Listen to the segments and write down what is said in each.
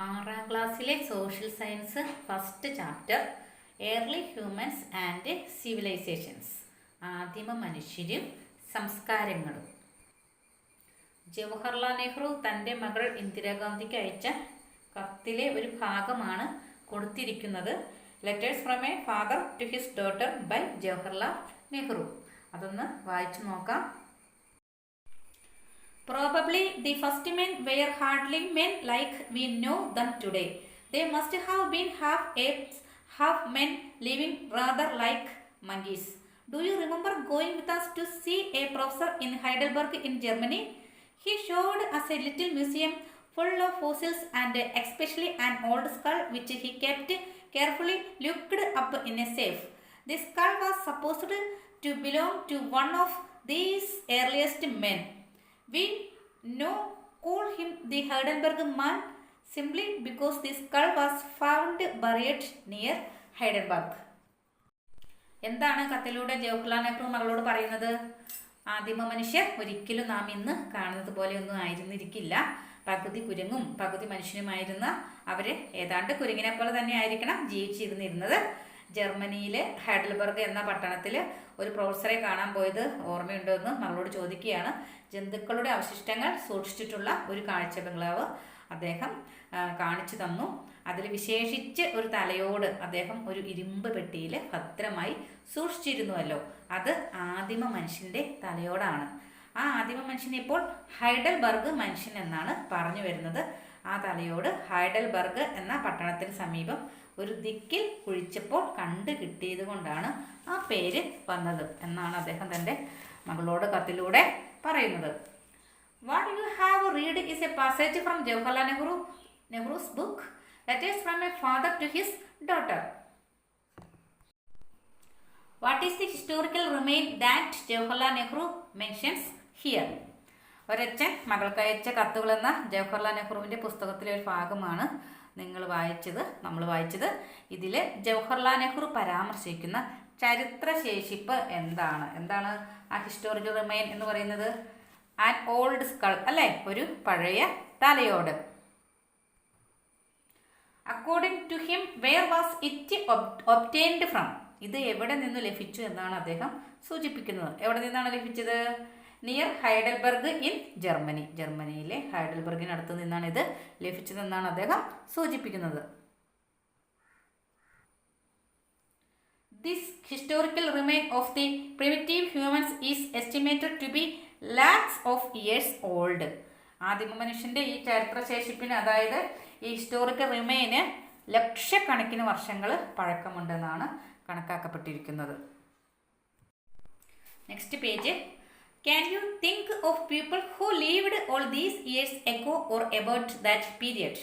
ആറാം ക്ലാസ്സിലെ social science first chapter early humans and civilisations, ആദിമ മനുഷ്യരും സംസ്കാരങ്ങളും. ജവഹർലാൽ നെഹ്റു തൻ്റെ മകൾ ഇന്ദിരാഗാന്ധിക്ക് അയച്ച കത്തിലെ ഒരു ഭാഗമാണ് കൊടുത്തിരിക്കുന്നത്. Letters from a father to his daughter by Jawaharlal Nehru. അതൊന്ന് വായിച്ചു നോക്കാം. Probably the first men were hardly men like we know them today. They must have been half apes, half men, living rather like monkeys. Do you remember going with us to see a professor in Heidelberg in Germany? He showed us a little museum full of fossils and especially an old skull which he kept carefully locked up in a safe. The skull was supposed to belong to one of these earliest men. We now call him the Heidelberg man simply because the skull was found buried near Heidelberg. എന്താണ് കത്തിലൂടെ ജവഹർലാൽ നെഹ്റു മകളോട് പറയുന്നത്? ആദിമ മനുഷ്യർ ഒരിക്കലും നാം ഇന്ന് കാണുന്നത് പോലെയൊന്നും ആയിരുന്നിരിക്കില്ല. പകുതി കുരങ്ങും പകുതി മനുഷ്യനുമായിരുന്ന അവർ ഏതാണ്ട് കുരങ്ങിനെ പോലെ തന്നെ ആയിരിക്കണം ജീവിച്ചിരുന്നിരുന്നത്. ജർമ്മനിയിലെ ഹൈഡൽബർഗ് എന്ന പട്ടണത്തിൽ ഒരു പ്രൊഫസറെ കാണാൻ പോയത് ഓർമ്മയുണ്ടോ എന്ന് മകളോട് ചോദിക്കുകയാണ്. ജന്തുക്കളുടെ അവശിഷ്ടങ്ങൾ സൂക്ഷിച്ചിട്ടുള്ള ഒരു കാഴ്ച ബംഗ്ലാവ് അദ്ദേഹം കാണിച്ചു തന്നു. അതിൽ വിശേഷിച്ച് ഒരു തലയോട് അദ്ദേഹം ഒരു ഇരുമ്പ് പെട്ടിയിൽ ഭദ്രമായി സൂക്ഷിച്ചിരുന്നുവല്ലോ. അത് ആദിമ മനുഷ്യൻ്റെ തലയോടാണ്. ആ ആദിമ മനുഷ്യനെ ഇപ്പോൾ ഹൈഡൽബർഗ് മനുഷ്യൻ എന്നാണ് പറഞ്ഞു വരുന്നത്. ആ തലയോട് ഹൈഡൽബർഗ് എന്ന പട്ടണത്തിന് സമീപം ഒരു ദിക്കിൽ കുഴിച്ചപ്പോൾ കണ്ടു കിട്ടിയത് കൊണ്ടാണ് ആ പേര് വന്നത് എന്നാണ് അദ്ദേഹം തൻ്റെ മകളോട് കത്തിലൂടെ പറയുന്നത്. What you have read is a passage from Jawaharlal Nehru's book letters from a father to his daughter. What is the historical remain that Jawaharlal Nehru mentions here? ഒരച്ഛൻ മകൾക്ക് അയച്ച കത്തുകൾ എന്ന ജവഹർലാൽ നെഹ്റുവിൻ്റെ പുസ്തകത്തിലെ ഒരു ഭാഗമാണ് നമ്മൾ വായിച്ചത്. ഇതിൽ ജവഹർലാൽ നെഹ്റു പരാമർശിക്കുന്ന ചരിത്രശേഷിപ്പ് എന്താണ് ആ ഹിസ്റ്റോറിക്കൽ റിമൈൻ എന്ന് പറയുന്നത്? ആൻ ഓൾഡ് സ്കൾ, അല്ലേ, ഒരു പഴയ തലയോട്. According to him where was it obtained from? ഇത് എവിടെ നിന്ന് ലഭിച്ചു എന്നാണ് അദ്ദേഹം സൂചിപ്പിക്കുന്നത്. എവിടെ നിന്നാണ് ലഭിച്ചത്? Near Heidelberg in Germany. ജർമ്മനിയിലെ ഹൈഡൽബർഗിനടുത്ത് നിന്നാണ് ഇത് ലഭിച്ചതെന്നാണ് അദ്ദേഹം സൂചിപ്പിക്കുന്നത്. This historical remain of the primitive humans is estimated to be lakhs of years old. ആദിമ മനുഷ്യൻ്റെ ഈ ചരിത്രശേഷിപ്പിന്, അതായത് ഈ ഹിസ്റ്റോറിക്കൽ റിമൈന് ലക്ഷക്കണക്കിന് വർഷങ്ങൾ പഴക്കമുണ്ടെന്നാണ് കണക്കാക്കപ്പെട്ടിരിക്കുന്നത്. Next page. Can you think of people who lived all these years ago or about that period?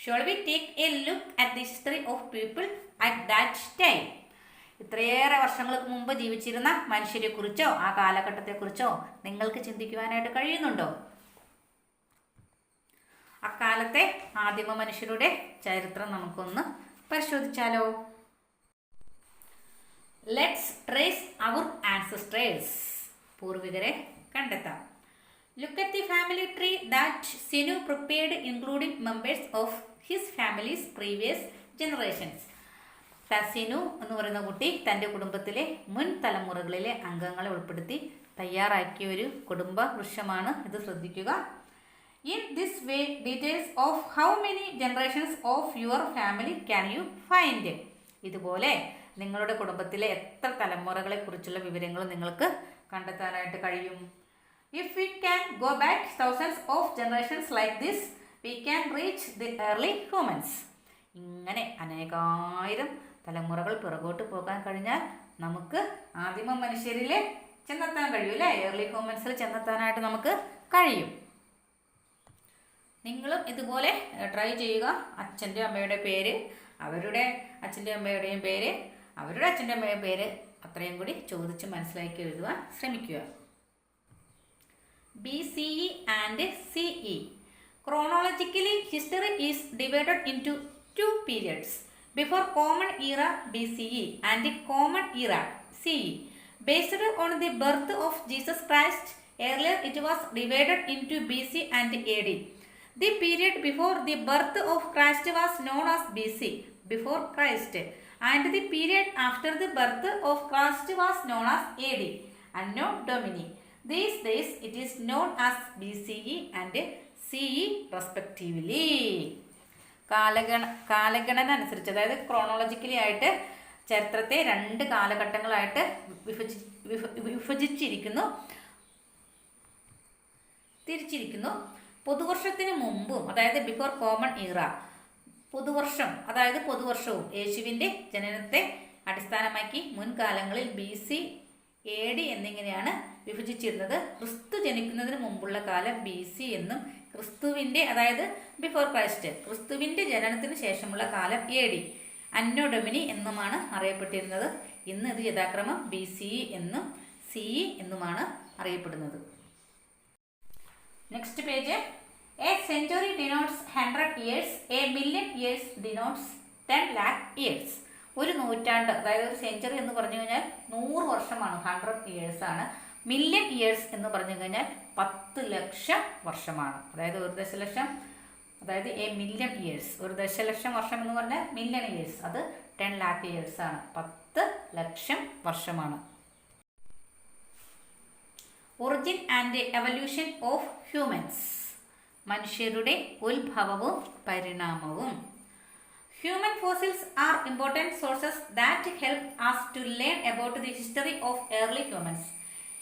Shall we take a look at the history of people at that time? ഇത്രയേറെ വർഷങ്ങൾക്ക് മുമ്പ് ജീവിച്ചിരുന്ന മനുഷ്യരെക്കുറിച്ചോ ആ കാലഘട്ടത്തെക്കുറിച്ചോ നിങ്ങൾക്ക് ചിന്തിക്കുവാനായിട്ട് കഴിയുന്നുണ്ടോ? അക്കാലത്തെ ആദിമ മനുഷ്യരുടെ ചരിത്രം നമുക്കൊന്ന് പരിശോധിച്ചാലോ? Let's trace our ancestors. പൂർവികരെ കണ്ടെത്താം. Look at the family tree that Sinu prepared including members of his families previous generations. Sinu എന്ന് പറയുന്ന കുട്ടി തൻ്റെ കുടുംബത്തിലെ മുൻ തലമുറകളിലെ അംഗങ്ങളെ ഉൾപ്പെടുത്തി തയ്യാറാക്കിയ ഒരു കുടുംബ വൃക്ഷമാണ് ഇത്. ശ്രദ്ധിക്കുക. In this way details of how many generations of your family can you find? ഇതുപോലെ നിങ്ങളുടെ കുടുംബത്തിലെ എത്ര തലമുറകളെ കുറിച്ചുള്ള വിവരങ്ങൾ നിങ്ങൾക്ക് കണ്ടെത്താനായിട്ട് കഴിയും. If we can go back thousands of generations like this we can reach the early humans. ഇങ്ങനെ അനേകായിരം തലമുറകൾ പിറകോട്ട് പോകാൻ കഴിഞ്ഞാൽ നമുക്ക് ആദിമ മനുഷ്യരിൽ ചെന്നെത്താൻ കഴിയും, അല്ലേ? ഏർലി ഹ്യൂമൻസിൽ ചെന്നെത്താനായിട്ട് നമുക്ക് കഴിയും. നിങ്ങളും ഇതുപോലെ ട്രൈ ചെയ്യുക. അച്ഛൻ്റെ അമ്മയുടെ പേര്, അവരുടെ അച്ഛൻ്റെ അമ്മയുടെയും പേര്, അവരുടെ അച്ഛൻ്റെ അമ്മയുടെ പേര് അത്രയും കൂടി ചോദിച്ച് മനസ്സിലാക്കി എഴുതുവാൻ ശ്രമിക്കുക. BCE and CE. Chronologically, history is divided into two periods. Before Common Era BCE and Common Era CE. Based on the birth of Jesus Christ, earlier it was divided into BC and AD. The period before the birth of Christ was known as BC, before Christ, and the period after the birth of Christ was known as AD, Anno Domini. These days it is known as BCE and CE respectively. കാലഗണന അനുസരിച്ച്, അതായത് chronologically ആയിട്ട് ചരിത്രത്തെ 2 കാലഘട്ടങ്ങളായിട്ട് തിരിച്ചിരിക്കുന്നു. പുതുവർഷത്തിന് മുമ്പും, അതായത് before common ഇറ, പുതുവർഷവും യേശുവിൻ്റെ ജനനത്തെ അടിസ്ഥാനമാക്കി മുൻകാലങ്ങളിൽ BC, AD എന്നിങ്ങനെയാണ് വിഭജിച്ചിരുന്നത്. ക്രിസ്തു ജനിക്കുന്നതിന് മുമ്പുള്ള കാലം BC എന്നും ക്രിസ്തുവിൻ്റെ, അതായത് ബിഫോർ ക്രൈസ്റ്റ്, ക്രിസ്തുവിൻ്റെ ജനനത്തിന് ശേഷമുള്ള കാലം AD, അന്നോ ഡൊമിനി എന്നുമാണ് അറിയപ്പെട്ടിരുന്നത്. ഇന്ന് ഇത് യഥാക്രമം BCE എന്നും CE എന്നുമാണ് അറിയപ്പെടുന്നത്. Next page. A century denotes 100 years. A million years denotes 10 lakh years. ഒരു നൂറ്റാണ്ട്, അതായത് ഒരു സെഞ്ചുറി എന്ന് പറഞ്ഞു കഴിഞ്ഞാൽ 100 വർഷമാണ്, 100 ഇയേഴ്സ് ആണ്. മില്യൺ ഇയേഴ്സ് എന്ന് പറഞ്ഞു കഴിഞ്ഞാൽ 10 ലക്ഷം വർഷമാണ്. അതായത് ഒരു ദശലക്ഷം, അതായത് എ മില്യൺ ഇയേഴ്സ്, ഒരു ദശലക്ഷം വർഷം എന്ന് പറഞ്ഞാൽ മില്യൺ ഇയേഴ്സ്, അത് 10 lakh ഇയേഴ്സ് ആണ്, 10 ലക്ഷം വർഷമാണ്. Origin and evolution of humans. മനുഷ്യരുടെ ഉത്ഭവവും പരിണാമവും. Human fossils are important sources that help us to learn about the history of early humans.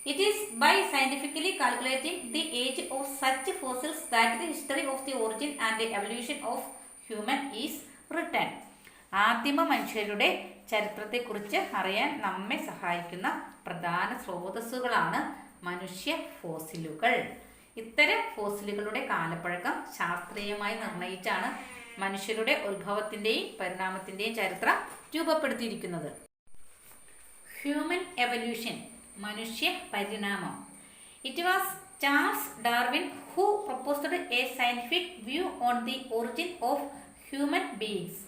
It is by scientifically calculating the age of such fossils that the history of the origin and the evolution of human is written. ആദിമ മനുഷ്യരുടെ ചരിത്രത്തെക്കുറിച്ച് അറിയാൻ നമ്മെ സഹായിക്കുന്ന പ്രധാന സ്രോതസ്സുകളാണ് മനുഷ്യ ഫോസിലുകൾ. ഇത്തരം ഫോസിലുകളുടെ കാലപ്പഴക്കം ശാസ്ത്രീയമായി നിർണയിച്ചാണ് മനുഷ്യരുടെ ഉത്ഭവത്തിൻ്റെയും പരിണാമത്തിൻ്റെയും ചരിത്രം രൂപപ്പെടുത്തിയിരിക്കുന്നത്. ഹ്യൂമൻ എവല്യൂഷൻ, മനുഷ്യ പരിണാമം. It was Charles Darwin who proposed A scientific view on the origin of human beings.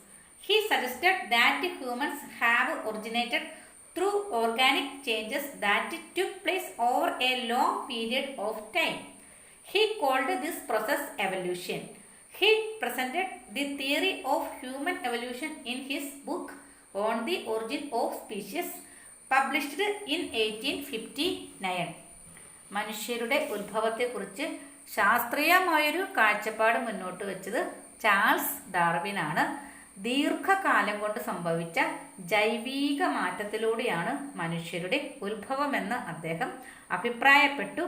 He suggested that humans have originated through organic changes that took place over a long period of time. He called this process evolution. He presented the theory of human evolution in his book On the Origin of Species, published in 1859. മനുഷ്യരുടെ ഉത്ഭവത്തെക്കുറിച്ച് ശാസ്ത്രീയമായൊരു കാഴ്ചപ്പാട് മുന്നോട്ട് വെച്ചത് Charles ഡാർവിനാണ്. ദീർഘകാലം കൊണ്ട് സംഭവിച്ച ജൈവിക മാറ്റത്തിലൂടെയാണ് മനുഷ്യരുടെ ഉത്ഭവമെന്ന് അദ്ദേഹം അഭിപ്രായപ്പെട്ടു.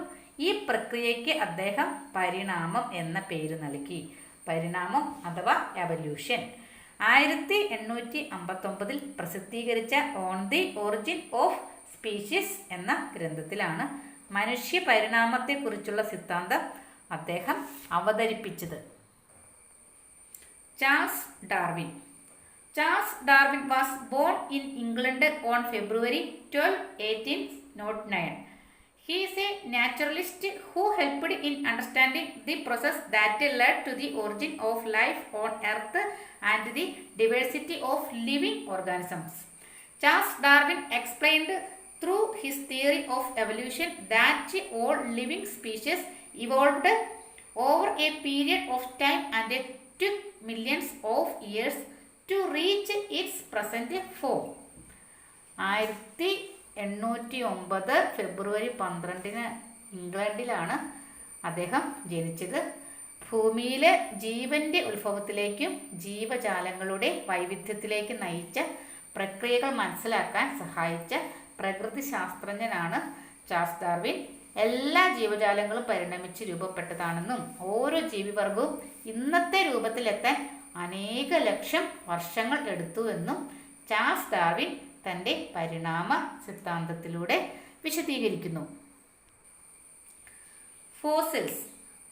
ഈ പ്രക്രിയയ്ക്ക് അദ്ദേഹം പരിണാമം എന്ന പേര് നൽകി. പരിണാമം അഥവാ എവല്യൂഷൻ. 1859 പ്രസിദ്ധീകരിച്ച on the origin of species എന്ന ഗ്രന്ഥത്തിലാണ് മനുഷ്യ പരിണാമത്തെക്കുറിച്ചുള്ള സിദ്ധാന്തം അദ്ദേഹം അവതരിപ്പിച്ചത്. Charles Darwin. Charles Darwin was born in England on February 12, 1809. He is a naturalist who helped in understanding the process that led to the origin of life on Earth and the diversity of living organisms. Charles Darwin explained through his theory of evolution that all living species evolved over a period of time and took millions of years to reach its present form. 1809 ഫെബ്രുവരി 12 ഇംഗ്ലണ്ടിലാണ് അദ്ദേഹം ജനിച്ചത്. ഭൂമിയിലെ ജീവന്റെ ഉത്ഭവത്തിലേക്കും ജീവജാലങ്ങളുടെ വൈവിധ്യത്തിലേക്കും നയിച്ച പ്രക്രിയകൾ മനസ്സിലാക്കാൻ സഹായിച്ച പ്രകൃതി ശാസ്ത്രജ്ഞനാണ് ചാൾസ് ഡാർവിൻ. എല്ലാ ജീവജാലങ്ങളും പരിണമിച്ച് രൂപപ്പെട്ടതാണെന്നും ഓരോ ജീവിവർഗവും ഇന്നത്തെ രൂപത്തിലെത്താൻ അനേക ലക്ഷം വർഷങ്ങൾ എടുത്തുവെന്നും ചാൾസ് ഡാർവിൻ തൻ്റെ പരിണാമ സിദ്ധാന്തത്തിലൂടെ വിശദീകരിക്കുന്നു. Fossils.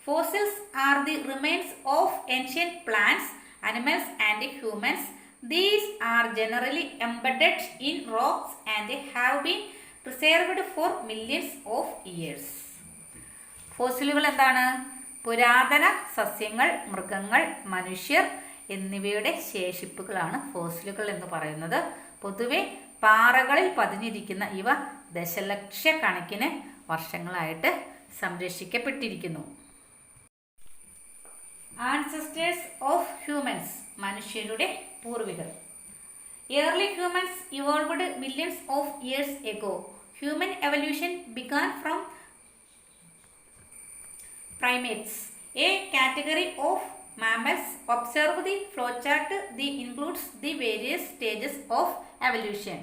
Fossils are the remains of ancient plants, animals and humans. These are generally embedded in rocks and have been preserved for millions of years. ഫോസിലുകൾ എന്താണ്? പുരാതന സസ്യങ്ങൾ, മൃഗങ്ങൾ, മനുഷ്യർ എന്നിവയുടെ ശേഷിപ്പുകളാണ് ഫോസിലുകൾ എന്ന് പറയുന്നത്. പൊതുവെ പാറകളിൽ പതിഞ്ഞിരിക്കുന്ന ഇവ ദശലക്ഷക്കണക്കിന് വർഷങ്ങളായിട്ട് സംരക്ഷിക്കപ്പെട്ടിരിക്കുന്നു. ആൻസസ്റ്റേഴ്സ് ഓഫ് ഹ്യൂമൻസ്, മനുഷ്യരുടെ പൂർവികർ. Early humans evolved millions of years ago. Human evolution began from primates, a category of mammals. Observe the flowchart. The includes the various stages of evolution.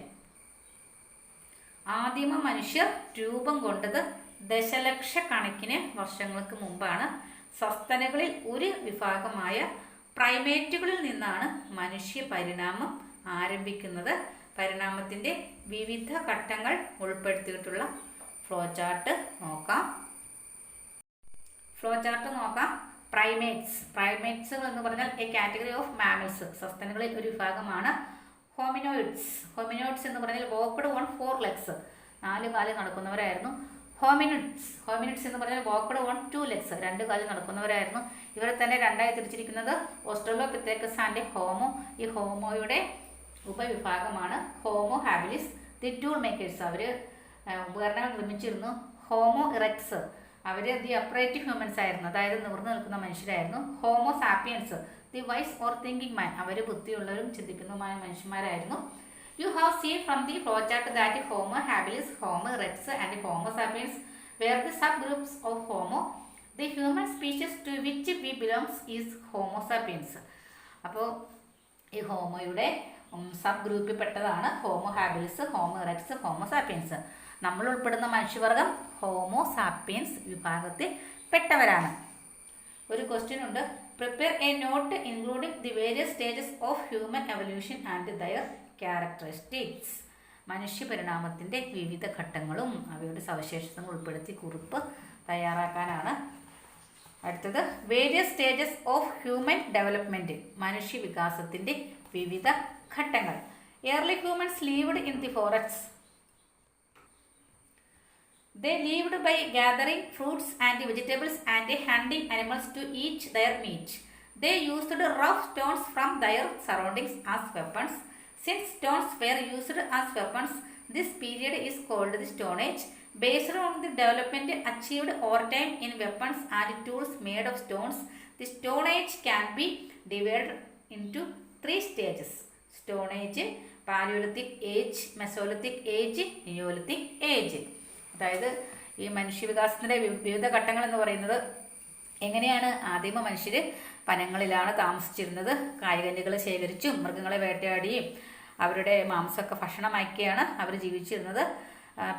ആദിമ മനുഷ്യർ രൂപം കൊണ്ടത് ദശലക്ഷക്കണക്കിന് വർഷങ്ങൾക്ക് മുമ്പാണ്. സസ്തനികളിൽ ഒരു വിഭാഗമായ പ്രൈമേറ്റുകളിൽ നിന്നാണ് മനുഷ്യ പരിണാമം ആരംഭിക്കുന്നത്. പരിണാമത്തിൻ്റെ വിവിധ ഘട്ടങ്ങൾ ഉൾപ്പെടുത്തിയിട്ടുള്ള ഫ്ലോ ചാർട്ട് നോക്കാം. പ്രൈമേറ്റ്സ് എന്ന് പറഞ്ഞാൽ എ കാറ്റഗറി ഓഫ് മാമൽസ്, സസ്തനികളിൽ ഒരു വിഭാഗമാണ്. ഹോമിനോയിഡ്സ് എന്ന് പറഞ്ഞാൽ വോക്ക്ഡ് ഓൺ 4 legs, 4 കാലിൽ നടക്കുന്നവരായിരുന്നു. ഹോമിനിഡ്സ് എന്ന് പറഞ്ഞാൽ വോക്ക്ഡ് ഓൺ 2 legs, 2 കാലിൽ നടക്കുന്നവരായിരുന്നു. ഇവരെ തന്നെ രണ്ടായി തിരിച്ചിരിക്കുന്നത് ഓസ്ട്രലോപിത്തേക്കസ് ആൻഡ് ഹോമോ. ഈ ഹോമോയുടെ ഉപവിഭാഗമാണ് Homo habilis. The tool makers, അവർ ഉപകരണങ്ങൾ നിർമ്മിച്ചിരുന്നു. ഹോമോ ഇറക്ട്സ്, അവർ ദി അപ്രൈറ്റ് ഹ്യൂമൻസ് ആയിരുന്നു, അതായത് നിവർന്നു നിൽക്കുന്ന മനുഷ്യരായിരുന്നു. Homo sapiens, the wise or thinking man, അവർ ബുദ്ധിയുള്ളവരും ചിന്തിക്കുന്നതുമായ മനുഷ്യന്മാരായിരുന്നു. You have seen from the flow chart that Homo habilis, Homo erectus and Homo sapiens were the sub groups of Homo. The human species to which we belongs is Homo sapiens. അപ്പോൾ ഈ ഹോമോയുടെ sub ഗ്രൂപ്പിൽ പെട്ടതാണ് Homo habilis, Homo erectus, Homo sapiens. നമ്മൾ ഉൾപ്പെടുന്ന മനുഷ്യവർഗം homo sapiens വിഭാഗത്തിൽ പെട്ടവരാണ്. ഒരു question ഉണ്ട്. Prepare a note including the various stages of human evolution and their characteristics. മനുഷ്യ പരിണാമത്തിൻ്റെ വിവിധ ഘട്ടങ്ങളും അവയുടെ സവിശേഷതകൾ ഉൾപ്പെടുത്തി കുറിപ്പ് തയ്യാറാക്കാനാണ്. അടുത്തത് various stages of human development, മനുഷ്യ വികാസത്തിൻ്റെ വിവിധ ഘട്ടങ്ങൾ. Early humans lived in the forests. They lived by gathering fruits and vegetables and hunting animals to eat their meat. They used rough stones from their surroundings as weapons. Since stones were used as weapons, this period is called the Stone Age. Based on the development achieved over time in weapons and tools made of stones, the Stone Age can be divided into 3 stages. Stone Age, Paleolithic Age, Mesolithic Age, Neolithic Age. അതായത് ഈ മനുഷ്യവികാസത്തിൻ്റെ വിവിധ ഘട്ടങ്ങൾ എന്ന് പറയുന്നത് എങ്ങനെയാണ്? ആദിമ മനുഷ്യർ വനങ്ങളിലാണ് താമസിച്ചിരുന്നത്. കായ്കനികൾ ശേഖരിച്ചും മൃഗങ്ങളെ വേട്ടയാടിയും അവരുടെ മാംസമൊക്കെ ഭക്ഷണമാക്കിയാണ് അവർ ജീവിച്ചിരുന്നത്.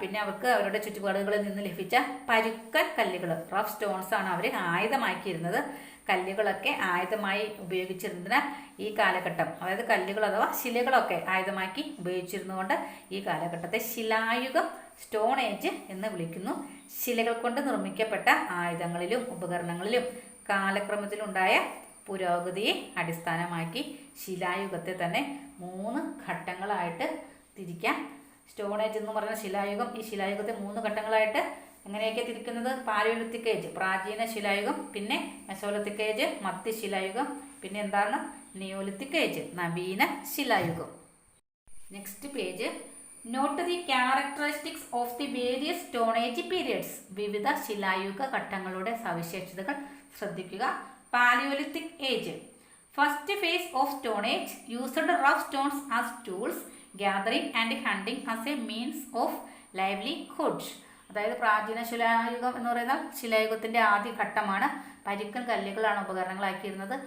പിന്നെ അവർക്ക് അവരുടെ ചുറ്റുപാടുകളിൽ നിന്ന് ലഭിച്ച പരുക്കൻ കല്ലുകൾ, റഫ് സ്റ്റോൺസ് ആണ് അവർ ആയുധമാക്കിയിരുന്നത്. കല്ലുകളൊക്കെ ആയുധമായി ഉപയോഗിച്ചിരുന്നതിനാൽ ഈ കാലഘട്ടം, അതായത് കല്ലുകൾ അഥവാ ശിലകളൊക്കെ ആയുധമാക്കി ഉപയോഗിച്ചിരുന്നുകൊണ്ട് ഈ കാലഘട്ടത്തെ ശിലായുഗം, സ്റ്റോൺ ഏജ് എന്ന് വിളിക്കുന്നു. ശിലകൾ കൊണ്ട് നിർമ്മിക്കപ്പെട്ട ആയുധങ്ങളിലും ഉപകരണങ്ങളിലും കാലക്രമത്തിലുണ്ടായ പുരോഗതിയെ അടിസ്ഥാനമാക്കി ശിലായുഗത്തെ തന്നെ 3 ഘട്ടങ്ങളായിട്ട് തിരിക്കാം. സ്റ്റോൺ ഏജ് എന്ന് പറഞ്ഞ ശിലായുഗം, ഈ ശിലായുഗത്തെ 3 ഘട്ടങ്ങളായിട്ട് എങ്ങനെയൊക്കെ തിരിക്കുന്നത്? പാലിയോലിത്തിക് ഏജ്, പ്രാചീന ശിലായുഗം, പിന്നെ മെസോലിത്തിക് ഏജ്, മധ്യശിലായുഗം, പിന്നെ എന്താണ്? നിയോലിത്തിക് ഏജ്, നവീന ശിലായുഗം. Next page. Note the characteristics of the various stone age periods. വിവിധ ശിലായുഗ ഘട്ടങ്ങളുടെ സവിശേഷതകൾ ശ്രദ്ധിക്കുക. Palaeolithic age. First phase of stone age used rough stones as tools, gathering and hunting as a means of livelihood. അതായത് പ്രാചീന ശിലായുഗം എന്ന് പറയുന്നത് ശിലായുഗത്തിൻ്റെ ആദ്യ ഘട്ടമാണ്. പരുക്കൻ കല്ലുകളാണ് ഉപകരണങ്ങളാക്കിയിരുന്നത്.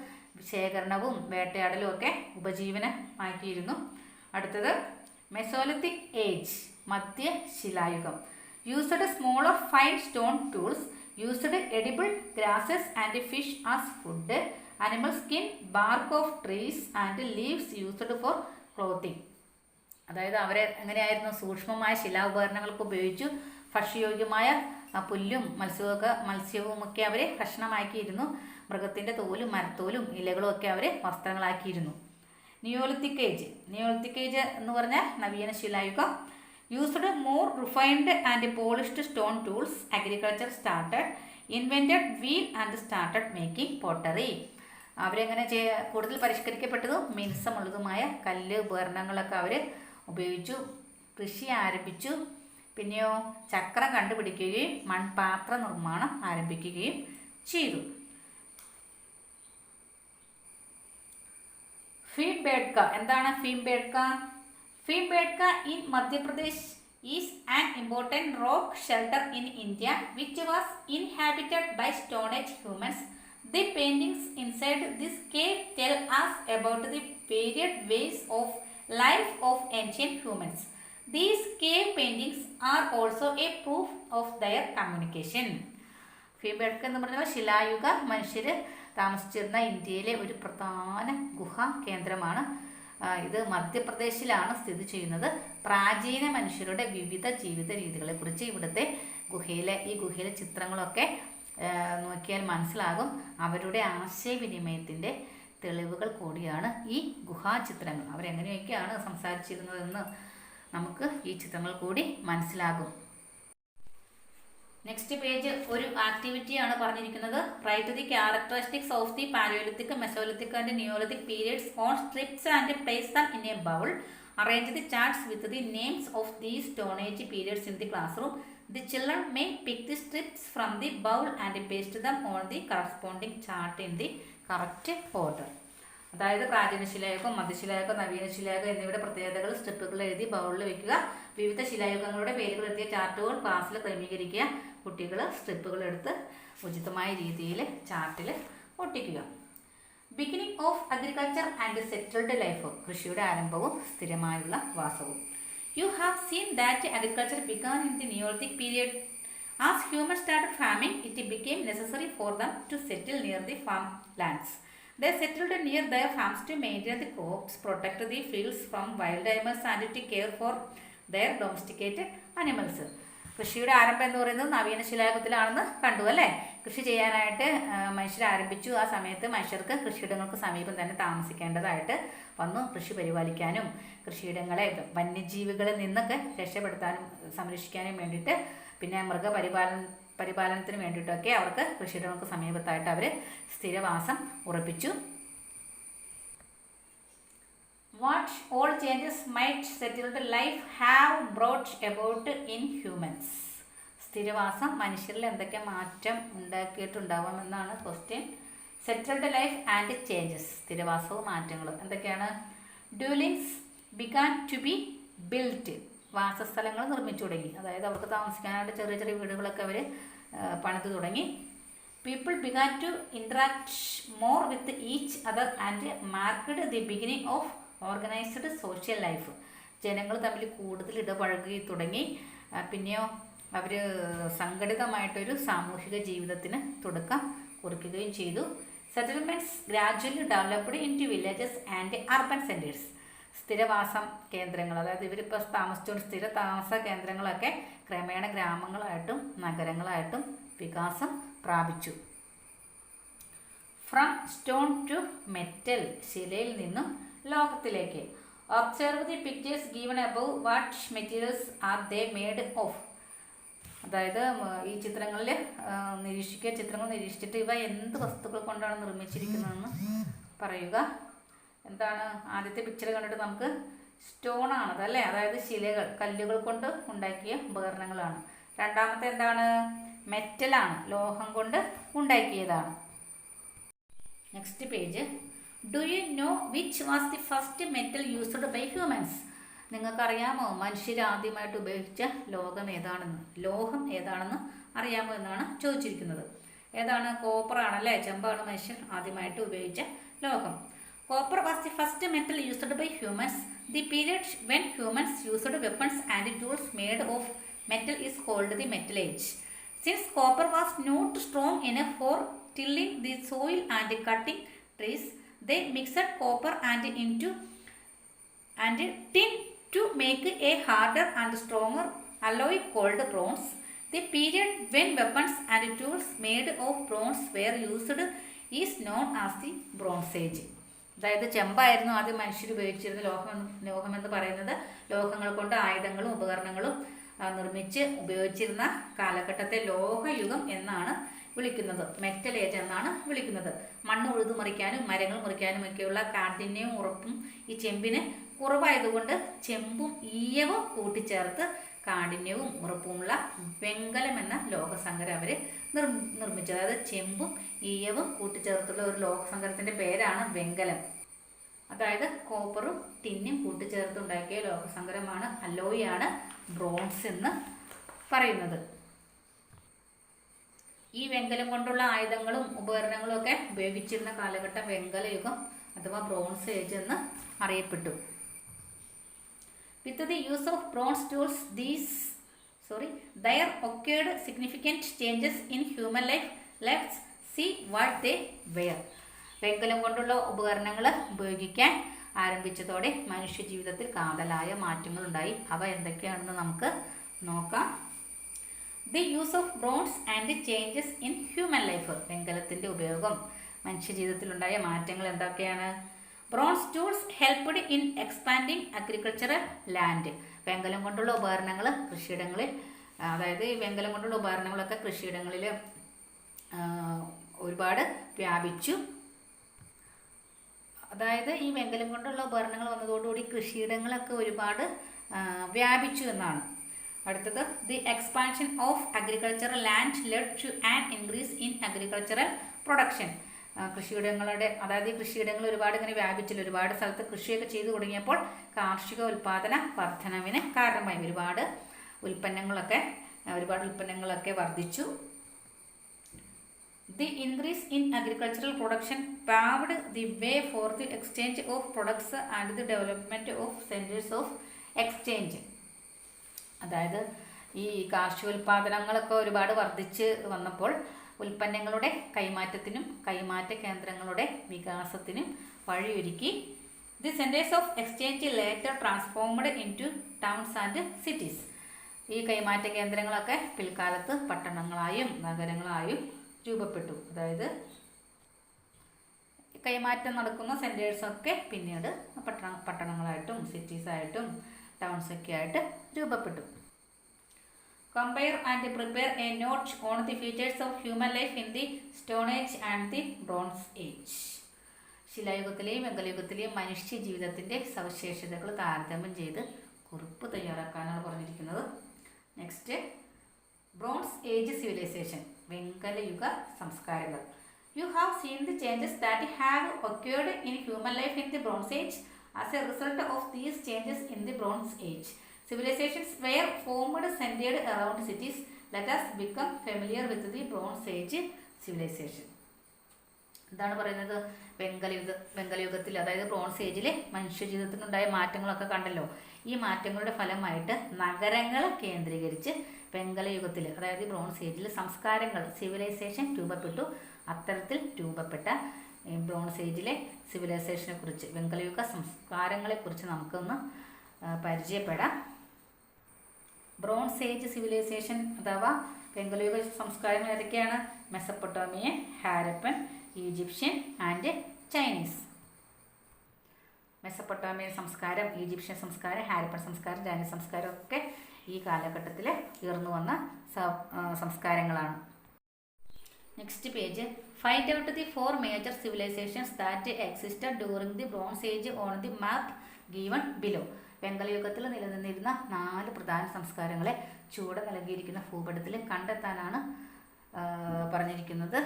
ശേഖരണവും വേട്ടയാടലും ഒക്കെ ഉപജീവനമാക്കിയിരുന്നു. അടുത്തത് മെസോലിത്തിക് ഏജ്, മധ്യശിലായുഗം. Used smaller fine stone tools, used edible grasses and fish as food, animal skin, bark of trees and leaves used for clothing. അതായത് അവരെ എങ്ങനെയായിരുന്നു? സൂക്ഷ്മമായ ശിലാ ഉപകരണങ്ങൾക്ക് ഉപയോഗിച്ചു. ഭക്ഷ്യയോഗ്യമായ പുല്ലും മത്സ്യവുമൊക്കെ അവരെ ഭക്ഷണമാക്കിയിരുന്നു. മൃഗത്തിൻ്റെ തോലും മരത്തോലും ഇലകളും ഒക്കെ അവരെ വസ്ത്രങ്ങളാക്കിയിരുന്നു. Neolithic age. നിയോലിത്തിക് ഏജ് എന്ന് പറഞ്ഞാൽ നവീന ശിലായുഗം. Used more refined and polished stone tools. Agriculture started, invented wheel and started making pottery. അവരെങ്ങനെ കൂടുതൽ പരിഷ്കരിക്കപ്പെട്ടതും മിനുസമുള്ളതുമായ കല്ല് ഉപകരണങ്ങളൊക്കെ അവർ ഉപയോഗിച്ചു. കൃഷി ആരംഭിച്ചു. പിന്നെയോ ചക്രം കണ്ടുപിടിക്കുകയും മൺപാത്ര നിർമ്മാണം ആരംഭിക്കുകയും ചെയ്തു. ഭീംബേഡ്ക എന്താണ് Bhimbetka? Bhimbetka in Madhya Pradesh is an important rock shelter in India which was inhabited by Stone Age humans. The paintings inside this cave tell us about the varied ways of life of ancient humans. These cave paintings are also a proof of their communication. ഭീംബേഡ്ക എന്ന് പറഞ്ഞാൽ ശിലായുഗ മനുഷ്യർ താമസിച്ചിരുന്ന ഇന്ത്യയിലെ ഒരു പ്രധാന ഗുഹാ കേന്ദ്രമാണ്. ഇത് മധ്യപ്രദേശിലാണ് സ്ഥിതി ചെയ്യുന്നത്. പ്രാചീന മനുഷ്യരുടെ വിവിധ ജീവിത രീതികളെക്കുറിച്ച് ഇവിടുത്തെ ഈ ഗുഹയിലെ ചിത്രങ്ങളൊക്കെ നോക്കിയാൽ മനസ്സിലാകും. അവരുടെ ആശയവിനിമയത്തിൻ്റെ തെളിവുകൾ കൂടിയാണ് ഈ ഗുഹാചിത്രങ്ങൾ. അവരെങ്ങനെയൊക്കെയാണ് സംസാരിച്ചിരുന്നതെന്ന് നമുക്ക് ഈ ചിത്രങ്ങൾ കൂടി മനസ്സിലാകും. നെക്സ്റ്റ് പേജ് ഒരു ആക്ടിവിറ്റിയാണ് പറഞ്ഞിരിക്കുന്നത്. Write the characteristics of the Palaeolithic, Mesolithic and Neolithic periods on strips and place them in a bowl. Arrange the charts with the names of these stone age periods in the class room. The children may pick the strips from the bowl and paste them on the corresponding chart in the correct order. അതായത് പ്രാചീന ശിലായുഗം, മധ്യശിലായുഗം, നവീന ശിലായുഗം എന്നിവയുടെ പ്രത്യേകതകൾ സ്ട്രിപ്പുകൾ എഴുതി ബൗളിൽ വെക്കുക. വിവിധ ശിലായുഗങ്ങളുടെ പേരുകൾ എഴുതിയ ചാർട്ടുകൾ ക്ലാസ്സിൽ ക്രമീകരിക്കുക. കുട്ടികൾ സ്ട്രിപ്പുകൾ എടുത്ത് ഉചിതമായ രീതിയിൽ ചാർട്ടിൽ ഒട്ടിക്കുക. Beginning of agriculture and settled life. കൃഷിയുടെ ആരംഭവും സ്ഥിരമായുള്ള വാസവും. You have seen that agriculture began in the Neolithic period. As human started farming it became necessary for them to settle near the farm lands. They settled near their farms to maintain the crops, protect the fields from wild animals and to care for their domesticated animals. കൃഷിയുടെ ആരംഭം എന്ന് പറയുന്നത് നവീന ശിലായുഗത്തിലാണെന്ന് കണ്ടു അല്ലേ. കൃഷി ചെയ്യാനായിട്ട് മനുഷ്യർ ആരംഭിച്ചു. ആ സമയത്ത് മനുഷ്യർക്ക് കൃഷിയിടങ്ങൾക്ക് സമീപം തന്നെ താമസിക്കേണ്ടതായിട്ട് വന്നു. കൃഷി പരിപാലിക്കാനും കൃഷിയിടങ്ങളെ വന്യജീവികളിൽ നിന്നൊക്കെ രക്ഷപ്പെടുത്താനും സംരക്ഷിക്കാനും വേണ്ടിയിട്ട്, പിന്നെ പരിപാലനത്തിന് വേണ്ടിയിട്ടൊക്കെ അവർക്ക് കൃഷിയിടങ്ങൾക്ക് സമീപത്തായിട്ട് അവർ സ്ഥിരവാസം ഉറപ്പിച്ചു. What all changes might settled life have brought about in humans. സ്ഥിരവാസം മനുഷ്യരിൽ എന്തൊക്കെ മാറ്റം ഉണ്ടാക്കിയിട്ടുണ്ടാവുമെന്നാണ് question. Settled life and changes, സ്ഥിരവാസവും മാറ്റങ്ങളും എന്തൊക്കെയാണ്? Dwellings began to be built. വാസസ്ഥലങ്ങൾ നിർമ്മിച്ചു തുടങ്ങി. അതായത് അവർക്ക് താമസിക്കാനായിട്ട് ചെറിയ ചെറിയ വീടുകളൊക്കെ അവർ പണിത് തുടങ്ങി. People began to interact more with each other and marked the beginning of organised social life. ജനങ്ങൾ തമ്മിൽ കൂടുതൽ ഇടപഴകി തുടങ്ങി. പിന്നെയോ അവർ സംഘടിതമായിട്ടൊരു സാമൂഹിക ജീവിതത്തിന് തുടക്കം കുറിക്കുകയും ചെയ്തു. Settlements gradually developed in to villages and urban centres. സ്ഥിരവാസം കേന്ദ്രങ്ങൾ, അതായത് ഇവരിപ്പോൾ താമസിച്ചുകൊണ്ട് സ്ഥിര താമസ കേന്ദ്രങ്ങളൊക്കെ ക്രമേണ ഗ്രാമങ്ങളായിട്ടും നഗരങ്ങളായിട്ടും വികാസം പ്രാപിച്ചു. ഫ്രം സ്റ്റോൺ ടു മെറ്റൽ, ശിലയിൽ നിന്നും ലോഹത്തിലേക്ക്. Observe the pictures given above. What materials are they made of. അതായത് ഈ ചിത്രങ്ങൾ നിരീക്ഷിച്ചിട്ട് ഇവ എന്ത് വസ്തുക്കൾ കൊണ്ടാണ് നിർമ്മിച്ചിരിക്കുന്നതെന്ന് പറയുക. എന്താണ് ആദ്യത്തെ പിക്ചർ കണ്ടിട്ട് നമുക്ക് സ്റ്റോൺ ആണത് അല്ലേ, അതായത് ശിലകൾ, കല്ലുകൾ കൊണ്ട് ഉണ്ടാക്കിയ ഉപകരണങ്ങളാണ്. രണ്ടാമത്തെ എന്താണ്? മെറ്റലാണ്, ലോഹം കൊണ്ട് ഉണ്ടാക്കിയതാണ്. Next page. Do you know which was the first metal used by humans. നിങ്ങൾക്കറിയാമോ മനുഷ്യർ ആദ്യമായിട്ട് ഉപയോഗിച്ച ലോഹം ഏതാണെന്ന് അറിയാമോ എന്നാണ് ചോദിച്ചിരിക്കുന്നത്. ഏതാണ്? കോപ്പർ ആണല്ലേ, ചെമ്പാണ് മനുഷ്യൻ ആദ്യമായിട്ട് ഉപയോഗിച്ച ലോഹം. Copper was the first metal used by humans. The period when humans used weapons and tools made of metal is called the Metal Age. Since copper was not strong enough for tilling the soil and cutting trees, they mixed copper and tin to make a harder and stronger alloy called bronze. The period when weapons and tools made of bronze were used is known as the Bronze Age. അതായത് ചെമ്പായിരുന്നു ആദ്യം മനുഷ്യർ ഉപയോഗിച്ചിരുന്ന ലോഹമെന്ന് പറയുന്നത്. ലോഹങ്ങൾ കൊണ്ട് ആയുധങ്ങളും ഉപകരണങ്ങളും നിർമ്മിച്ച് ഉപയോഗിച്ചിരുന്ന കാലഘട്ടത്തെ ലോഹയുഗം എന്നാണ് വിളിക്കുന്നത്. മെറ്റൽ ഏജ് എന്നാണ് വിളിക്കുന്നത്. മണ്ണ് ഉഴുതു മറിക്കാനും മരങ്ങൾ മുറിക്കാനും ഒക്കെയുള്ള കാഠിന്യവും ഉറപ്പും ഈ ചെമ്പിന് കുറവായതുകൊണ്ട് ചെമ്പും ഈയവും കൂട്ടിച്ചേർത്ത് കാഠിന്യവും ഉറപ്പുമുള്ള വെങ്കലം എന്ന ലോഹസങ്കരം അവർ നിർമ്മിച്ചത്. അതായത് ചെമ്പും ഈയവും കൂട്ടിച്ചേർത്തുള്ള ഒരു ലോഹസങ്കരത്തിൻ്റെ പേരാണ് വെങ്കലം. അതായത് കോപ്പറും ടിന്നും കൂട്ടിച്ചേർത്തുണ്ടാക്കിയ ലോഹസങ്കരമാണ് അലോയാണ് ബ്രോൺസ് എന്ന് പറയുന്നത്. ഈ വെങ്കലം കൊണ്ടുള്ള ആയുധങ്ങളും ഉപകരണങ്ങളും ഒക്കെ ഉപയോഗിച്ചിരുന്ന കാലഘട്ടം വെങ്കലയുഗം അഥവാ ബ്രോൺസ് ഏജ് എന്ന് അറിയപ്പെട്ടു. With the use of bronze tools there occurred significant changes in human life. Let's see what they were. വെങ്കലം കൊണ്ടുള്ള ഉപകരണങ്ങൾ ഉപയോഗിക്കാൻ ആരംഭിച്ചതോടെ മനുഷ്യ ജീവിതത്തിൽ കാതലായ മാറ്റങ്ങൾ ഉണ്ടായി. അവ എന്തൊക്കെയാണെന്ന് നമുക്ക് നോക്കാം. The use of bronze and changes in human life. വെങ്കലത്തിൻ്റെ ഉപയോഗം മനുഷ്യ ജീവിതത്തിലുണ്ടായ മാറ്റങ്ങൾ എന്തൊക്കെയാണ്? Bronze tools helped in expanding agricultural land. വെങ്കലം കൊണ്ടുള്ള ഉപകരണങ്ങൾ കൃഷിയിടങ്ങളിൽ, അതായത് ഈ വെങ്കലം കൊണ്ടുള്ള ഉപകരണങ്ങളൊക്കെ കൃഷിയിടങ്ങളിൽ ഒരുപാട് വ്യാപിച്ചു. അതായത് ഈ വെങ്കലം കൊണ്ടുള്ള ഉപകരണങ്ങൾ വന്നതോടുകൂടി കൃഷിയിടങ്ങളൊക്കെ ഒരുപാട് വ്യാപിച്ചു എന്നാണ്. അടുത്തത് the expansion of agricultural land led to an increase in agricultural production. കൃഷിയിടങ്ങളുടെ, അതായത് ഈ കൃഷിയിടങ്ങൾ ഒരുപാട് ഇങ്ങനെ വ്യാപിച്ചില്ല, ഒരുപാട് സ്ഥലത്ത് കൃഷിയൊക്കെ ചെയ്തു തുടങ്ങിയപ്പോൾ കാർഷിക ഉൽപാദന വർധനവിന് കാരണമായി. ഒരുപാട് ഉൽപ്പന്നങ്ങളൊക്കെ വർദ്ധിച്ചു. The increase in agricultural production paved the way for the exchange of products and the development of centres of exchange. അതായത് ഈ കാർഷികോൽപാദനങ്ങളൊക്കെ ഒരുപാട് വർദ്ധിച്ച് വന്നപ്പോൾ ഉൽപ്പന്നങ്ങളുടെ കൈമാറ്റത്തിനും കൈമാറ്റ കേന്ദ്രങ്ങളുടെ വികാസത്തിനും വഴിയൊരുക്കി. The centres of exchange later transformed in to towns and cities. ഈ കൈമാറ്റ കേന്ദ്രങ്ങളൊക്കെ പിൽക്കാലത്ത് പട്ടണങ്ങളായും നഗരങ്ങളായും രൂപപ്പെട്ടു. അതായത് കൈമാറ്റം നടക്കുന്ന സെൻറ്റേഴ്സൊക്കെ പിന്നീട് പട്ടണങ്ങളായിട്ടും സിറ്റീസായിട്ടും ടൗൺസൊക്കെ ആയിട്ട് രൂപപ്പെട്ടു. Compare and prepare a note on the features of human life in the Stone Age and the Bronze Age. ശിലായുഗത്തിലെയും വെങ്കലയുഗത്തിലെയും മനുഷ്യ ജീവിതത്തിൻ്റെ സവിശേഷതകൾ താരതമ്യം ചെയ്ത് കുറിപ്പ് തയ്യാറാക്കാനാണ് പറഞ്ഞിരിക്കുന്നത്. നെക്സ്റ്റ്, ബ്രോൺസ് ഏജ് സിവിലൈസേഷൻ, വെങ്കലയുഗ സംസ്കാരങ്ങൾ. You have seen the changes that have occurred in human life in the Bronze Age. As a result of these changes in the Bronze Age, civilizations were formed centered around cities. Let us become familiar with the Bronze Age civilization. എന്താണ് പറയുന്നത്? വെങ്കലയുഗത്തിൽ, അതായത് bronze ഏജിൽ മനുഷ്യജീവിതത്തിനുണ്ടായ മാറ്റങ്ങളൊക്കെ കണ്ടല്ലോ. ഈ മാറ്റങ്ങളുടെ ഫലമായിട്ട് നഗരങ്ങൾ കേന്ദ്രീകരിച്ച് വെങ്കലയുഗത്തിൽ, അതായത് ബ്രോൺസ് ഏജിൽ സംസ്കാരങ്ങൾ, സിവിലൈസേഷൻ രൂപപ്പെട്ടു. അത്തരത്തിൽ രൂപപ്പെട്ട ബ്രോൺസ് ഏജിലെ സിവിലൈസേഷനെ കുറിച്ച്, വെങ്കലയുഗ സംസ്കാരങ്ങളെക്കുറിച്ച് നമുക്കൊന്ന് പരിചയപ്പെടാം. ബ്രോൺസ് ഏജ് സിവിലൈസേഷൻ അഥവാ വെങ്കലയുഗ സംസ്കാരങ്ങൾ ഏതൊക്കെയാണ്? Mesopotamian, Harappan, Egyptian and Chinese. Mesopotamian സംസ്കാരം, ഈജിപ്ഷ്യൻ സംസ്കാരം, ഹാരപ്പൻ സംസ്കാരം, ചൈനീസ് സംസ്കാരം ഒക്കെ ഈ കാലഘട്ടത്തിൽ ഉയർന്നു വന്ന സംസ്കാരങ്ങളാണ്. Next page. Find out the 4 major civilisations that existed during the bronze age on the map given below. വെങ്കലയുഗത്തിൽ നിലനിന്നിരുന്ന 4 പ്രധാന സംസ്കാരങ്ങളെ ചുവടെ നൽകിയിരിക്കുന്ന ഭൂപടത്തിൽ കണ്ടെത്താനാണ് പറഞ്ഞിരിക്കുന്നത്.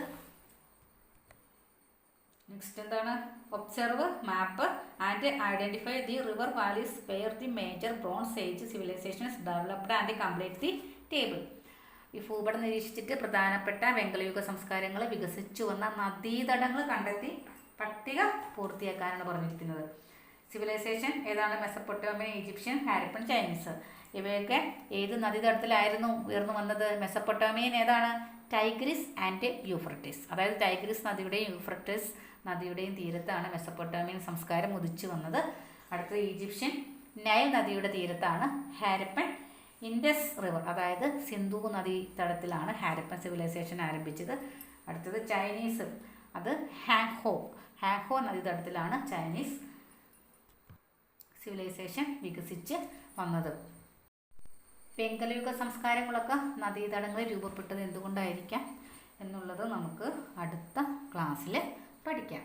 നെക്സ്റ്റ് എന്താണ്? Observe map and identify the river valleys where the major bronze age civilisations developed and complete the table. ഈ ഭൂപടം നിരീക്ഷിച്ചിട്ട് പ്രധാനപ്പെട്ട വെങ്കലയുഗ സംസ്കാരങ്ങൾ വികസിച്ചു വന്ന നദീതടങ്ങൾ കണ്ടെത്തി പട്ടിക പൂർത്തിയാക്കാനാണ് പറഞ്ഞിരിക്കുന്നത്. സിവിലൈസേഷൻ ഏതാണ്? Mesopotamian, Egyptian, Harappan, Chinese. ഇവയൊക്കെ ഏത് നദീതടത്തിലായിരുന്നു ഉയർന്നു വന്നത്? മെസപ്പൊട്ടോമിയൻ ഏതാണ്? Tigris and Euphrates. അതായത് ടൈഗ്രിസ് നദിയുടെയും യൂഫ്രട്ടീസ് നദിയുടെയും തീരത്താണ് മെസപ്പൊട്ടോമിയൻ സംസ്കാരം ഉദിച്ചു വന്നത്. അടുത്തത് ഈജിപ്ഷ്യൻ, നൈൽ നദിയുടെ തീരത്താണ്. ഹാരപ്പൻ, ഇൻഡസ് റിവർ, അതായത് സിന്ധു നദീതടത്തിലാണ് ഹാരപ്പൻ സിവിലൈസേഷൻ ആരംഭിച്ചത്. അടുത്തത് ചൈനീസ്, അത് ഹാങ്ഹോ നദീതടത്തിലാണ് ചൈനീസ് സിവിലൈസേഷൻ വികസിച്ച് വന്നത്. വെങ്കലയുഗ സംസ്കാരങ്ങളൊക്കെ നദീതടങ്ങളിൽ രൂപപ്പെട്ടത് എന്തുകൊണ്ടായിരിക്കാം എന്നുള്ളത് നമുക്ക് അടുത്ത ക്ലാസ്സിൽ പഠിക്കാം.